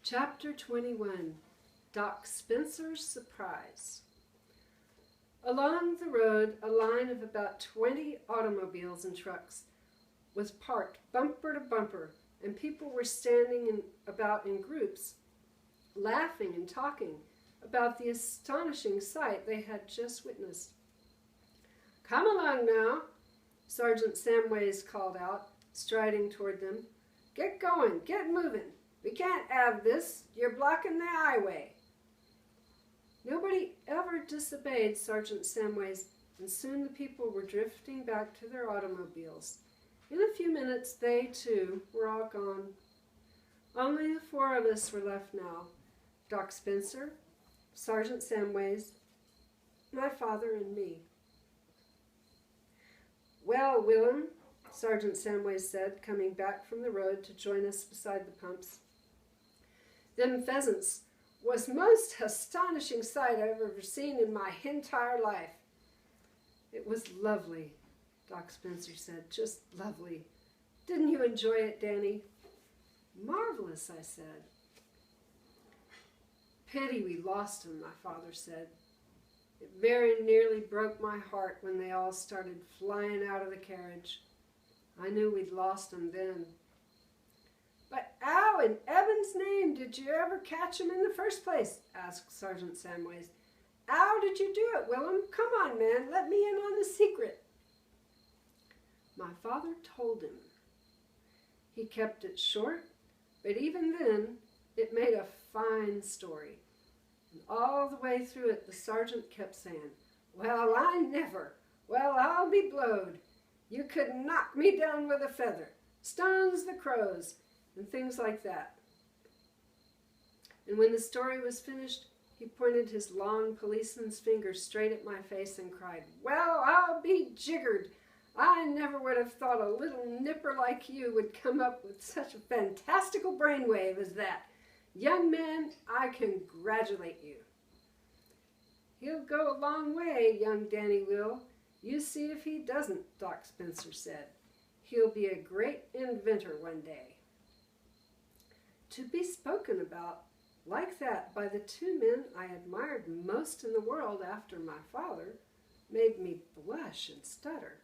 Chapter 21, Doc Spencer's Surprise. Along the road, a line of about 20 automobiles and trucks was parked bumper to bumper, and people were standing about in groups, laughing and talking about the astonishing sight they had just witnessed. "Come along now," Sergeant Samways called out, striding toward them. "Get going, get moving. We can't have this. You're blocking the highway." Nobody ever disobeyed Sergeant Samways, and soon the people were drifting back to their automobiles. In a few minutes, they, too, were all gone. Only the four of us were left now: Doc Spencer, Sergeant Samways, my father, and me. "Well, Willem," Sergeant Samways said, coming back from the road to join us beside the pumps, "them pheasants was most astonishing sight I've ever seen in my entire life." "It was lovely," Doc Spencer said, "just lovely. Didn't you enjoy it, Danny?" "Marvelous," I said. "Pity we lost them," my father said. "It very nearly broke my heart when they all started flying out of the carriage. I knew we'd lost them then." "But how in Evan's name did you ever catch 'em in the first place?" asked Sergeant Samways. "How did you do it, Willem? Come on, man, let me in on the secret." My father told him. He kept it short, but even then it made a fine story. And all the way through it the sergeant kept saying, "Well, I never. Well, I'll be blowed. You could knock me down with a feather. Stones the crows," and things like that. And when the story was finished, he pointed his long policeman's finger straight at my face and cried, "Well, I'll be jiggered. I never would have thought a little nipper like you would come up with such a fantastical brainwave as that. Young man, I congratulate you." "He'll go a long way, young Danny will. You see if he doesn't," Doc Spencer said. "He'll be a great inventor one day." To be spoken about like that by the two men I admired most in the world after my father made me blush and stutter.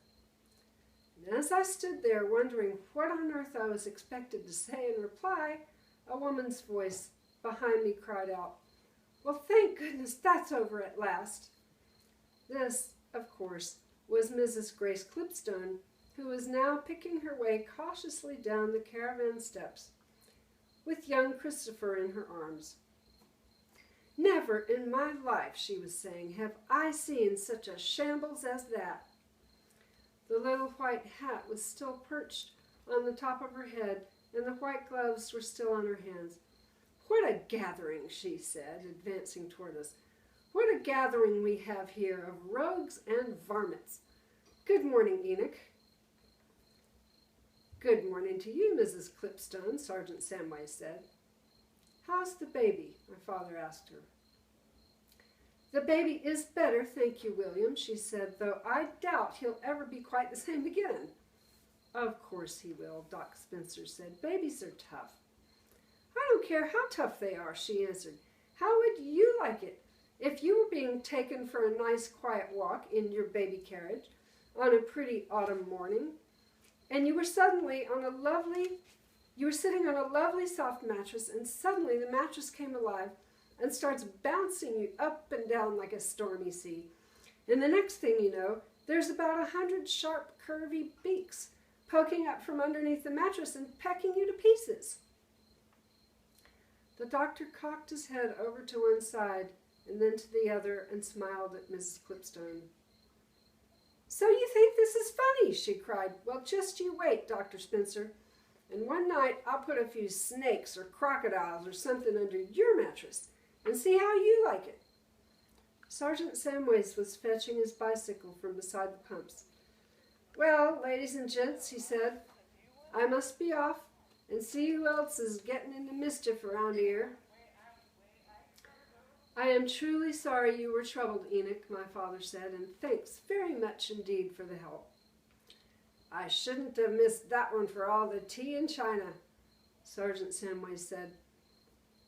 And as I stood there wondering what on earth I was expected to say in reply, a woman's voice behind me cried out, "Well, thank goodness that's over at last." This, of course, was Mrs. Grace Clipstone, who was now picking her way cautiously down the caravan steps, with young Christopher in her arms. "Never in my life," she was saying, "have I seen such a shambles as that." The little white hat was still perched on the top of her head, and the white gloves were still on her hands. "What a gathering," she said, advancing toward us. "What a gathering we have here of rogues and varmints. Good morning, Enoch." "Good morning to you, Mrs. Clipstone," Sergeant Samways said. "How's the baby?" my father asked her. "The baby is better, thank you, William," she said, "though I doubt he'll ever be quite the same again." "Of course he will," Doc Spencer said. "Babies are tough." "I don't care how tough they are," she answered. "How would you like it if you were being taken for a nice quiet walk in your baby carriage on a pretty autumn morning, and you were sitting on a lovely soft mattress, and suddenly the mattress came alive and starts bouncing you up and down like a stormy sea. And the next thing you know, there's about 100 sharp, curvy beaks poking up from underneath the mattress and pecking you to pieces." The doctor cocked his head over to one side and then to the other and smiled at Mrs. Clipstone. "So you think this is funny?" she cried. "Well, just you wait, Dr. Spencer, and one night I'll put a few snakes or crocodiles or something under your mattress and see how you like it." Sergeant Samways was fetching his bicycle from beside the pumps. "Well, ladies and gents," he said, "I must be off and see who else is getting into mischief around here." "I am truly sorry you were troubled, Enoch," my father said, "and thanks very much indeed for the help." "I shouldn't have missed that one for all the tea in China," Sergeant Samways said.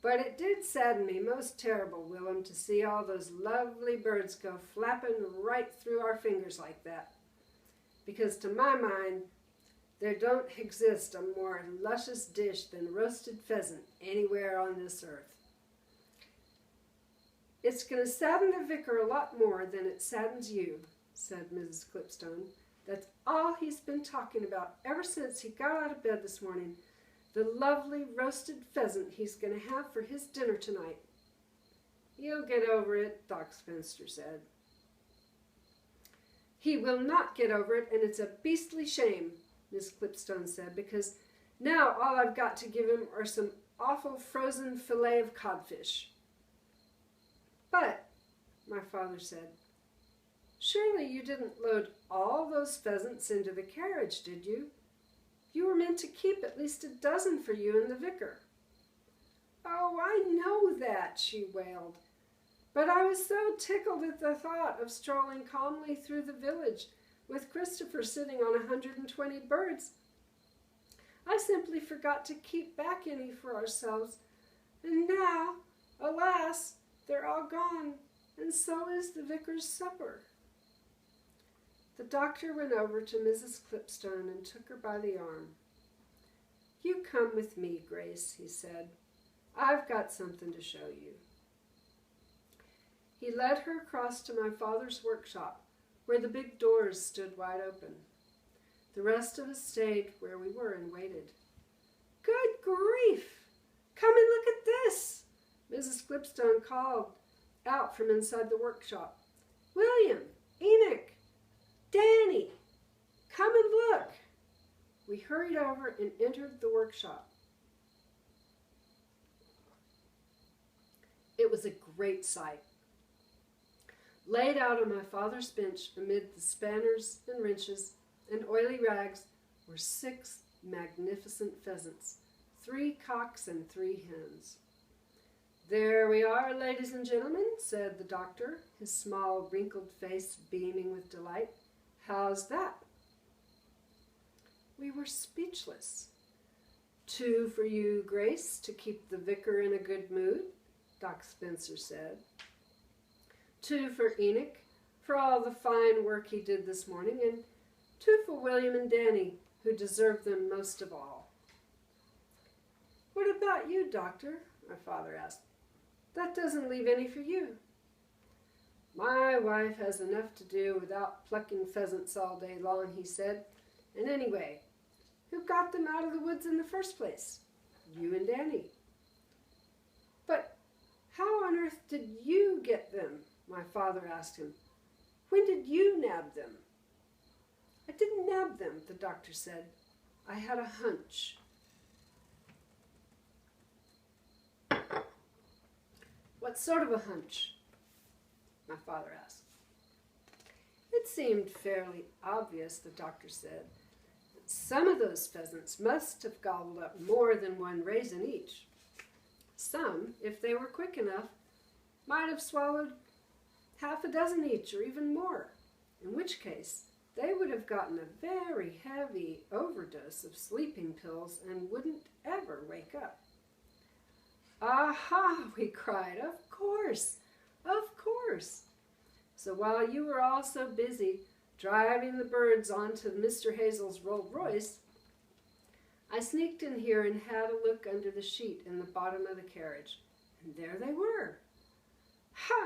But it did sadden me most terrible, Willem, to see all those lovely birds go flapping right through our fingers like that. Because to my mind, there don't exist a more luscious dish than roasted pheasant anywhere on this earth. It's going to sadden the vicar a lot more than it saddens you, said Mrs. Clipstone. That's all he's been talking about ever since he got out of bed this morning. The lovely roasted pheasant he's going to have for his dinner tonight. He'll get over it, Doc Spencer said. He will not get over it, and it's a beastly shame, Miss Clipstone said, because now all I've got to give him are some awful frozen fillet of codfish. But, my father said, surely you didn't load all those pheasants into the carriage, did you? You were meant to keep at least a dozen for you and the vicar. Oh, I know that, she wailed. But I was so tickled at the thought of strolling calmly through the village with Christopher sitting on 120 birds. I simply forgot to keep back any for ourselves. And now, alas, they're all gone, and so is the vicar's supper. The doctor went over to Mrs. Clipstone and took her by the arm. You come with me, Grace, he said. I've got something to show you. He led her across to my father's workshop, where the big doors stood wide open. The rest of us stayed where we were and waited. Good grief! Come and look at this! Mrs. Clipstone called out from inside the workshop. William, Enoch, Danny, come and look. We hurried over and entered the workshop. It was a great sight. Laid out on my father's bench amid the spanners and wrenches and oily rags were 6 magnificent pheasants, 3 cocks and 3 hens. There we are, ladies and gentlemen, said the doctor, his small, wrinkled face beaming with delight. How's that? We were speechless. 2 for you, Grace, to keep the vicar in a good mood, Doc Spencer said. 2 for Enoch, for all the fine work he did this morning, and 2 for William and Danny, who deserved them most of all. What about you, Doctor? My father asked. That doesn't leave any for you. My wife has enough to do without plucking pheasants all day long, he said. And anyway, who got them out of the woods in the first place? You and Danny. But how on earth did you get them? My father asked him. When did you nab them? I didn't nab them, the doctor said. I had a hunch. What sort of a hunch? My father asked. It seemed fairly obvious, the doctor said, that some of those pheasants must have gobbled up more than 1 raisin each. Some, if they were quick enough, might have swallowed half a dozen each or even more, in which case they would have gotten a very heavy overdose of sleeping pills and wouldn't ever wake up. Aha, we cried, of course, of course. So while you were all so busy driving the birds onto Mr. Hazel's Rolls Royce, I sneaked in here and had a look under the sheet in the bottom of the carriage, and there they were.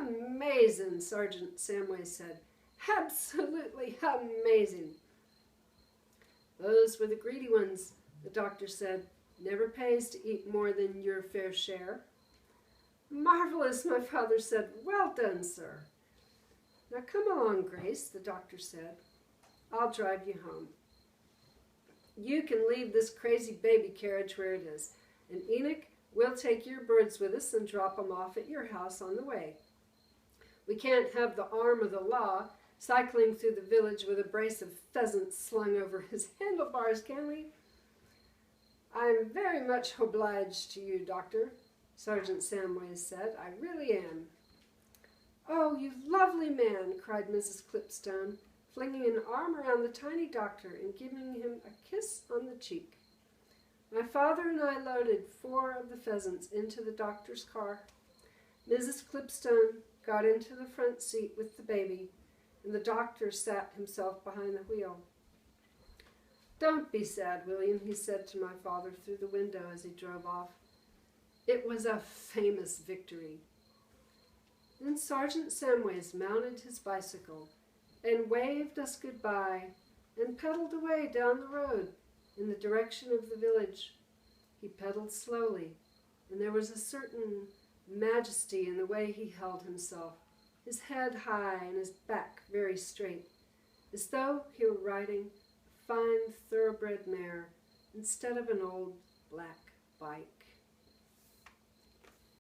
Amazing, Sergeant Samway said. Absolutely amazing. Those were the greedy ones, the doctor said. Never pays to eat more than your fair share. Marvelous, my father said. Well done, sir. Now come along, Grace, the doctor said. I'll drive you home. You can leave this crazy baby carriage where it is, and Enoch, we'll take your birds with us and drop them off at your house on the way. We can't have the arm of the law cycling through the village with a brace of pheasants slung over his handlebars, can we? I'm very much obliged to you, Doctor, Sergeant Samways said. I really am. Oh, you lovely man, cried Mrs. Clipstone, flinging an arm around the tiny doctor and giving him a kiss on the cheek. My father and I loaded 4 of the pheasants into the doctor's car. Mrs. Clipstone got into the front seat with the baby, and the doctor sat himself behind the wheel. "Don't be sad, William," he said to my father through the window as he drove off. "It was a famous victory." Then Sergeant Samways mounted his bicycle and waved us goodbye and pedaled away down the road in the direction of the village. He pedaled slowly, and there was a certain majesty in the way he held himself, his head high and his back very straight, as though he were riding a fine thoroughbred mare instead of an old black bike.